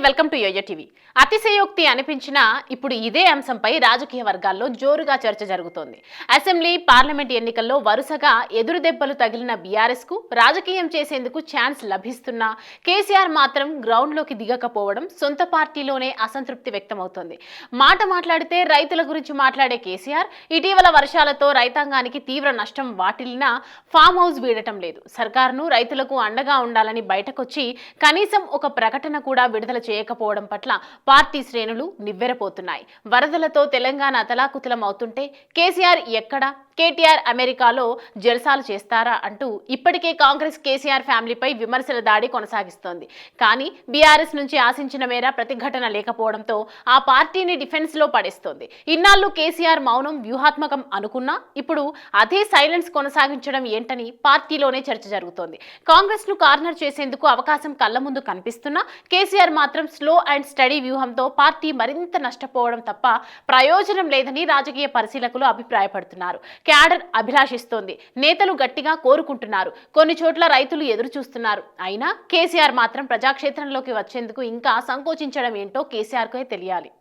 Welcome to yo-yo TV. అతిశయోక్తి అనిపించినా ఇప్పుడు ఇదే అంశంపై రాజకీయ వర్గాల్లో జోరుగా చర్చ జరుగుతోంది. అసెంబ్లీ, పార్లమెంట్ ఎన్నికల్లో వరుసగా ఎదురు దెబ్బలు తగిలిన బీఆర్ఎస్ కు రాజకీయం చేసేందుకు ఛాన్స్ లభిస్తున్నా కేసీఆర్ మాత్రం గ్రౌండ్ లోకి దిగకపోవడం సొంత పార్టీలోనే అసంతృప్తి వ్యక్తమవుతోంది. మాట్లాడితే రైతుల గురించి మాట్లాడే కేసీఆర్ ఇటీవల వర్షాలతో రైతాంగానికి తీవ్ర నష్టం వాటిల్లినా ఫామ్ హౌస్ వీడటం లేదు. సర్కారును రైతులకు అండగా ఉండాలని బయటకొచ్చి కనీసం ఒక ప్రకటన కూడా విడుదల చేయకపోవడం పట్ల పార్టీ శ్రేణులు నివ్వెరపోతున్నాయి. వరదలతో తెలంగాణ అతలాకుతలం అవుతుంటే కేసీఆర్ ఎక్కడ, కేటీఆర్ అమెరికాలో జల్సాలు చేస్తారా అంటూ ఇప్పటికే కాంగ్రెస్ కేసీఆర్ ఫ్యామిలీపై విమర్శల దాడి కొనసాగిస్తోంది. కానీ బీఆర్ఎస్ నుంచి ఆశించిన మేర ప్రతిఘటన లేకపోవడంతో ఆ పార్టీని డిఫెన్స్ లో పడేస్తోంది. ఇన్నాళ్లు కేసీఆర్ మౌనం వ్యూహాత్మకం అనుకున్నా ఇప్పుడు అదే సైలెన్స్ కొనసాగించడం ఏంటని పార్టీలోనే చర్చ జరుగుతోంది. కాంగ్రెస్ ను కార్నర్ చేసేందుకు అవకాశం కళ్ల ముందు కనిపిస్తున్నా కేసీఆర్ మాత్రం స్లో అండ్ స్టడీ వ్యూహంతో పార్టీ మరింత నష్టపోవడం తప్ప ప్రయోజనం లేదని రాజకీయ పరిశీలకులు అభిప్రాయపడుతున్నారు. క్యాడర్ అభిలాషిస్తోంది, నేతలు గట్టిగా కోరుకుంటున్నారు, కొన్ని చోట్ల రైతులు ఎదురు చూస్తున్నారు. అయినా కేసీఆర్ మాత్రం ప్రజాక్షేత్రంలోకి వచ్చేందుకు ఇంకా సంకోచించడం ఏంటో కేసీఆర్కే తెలియాలి.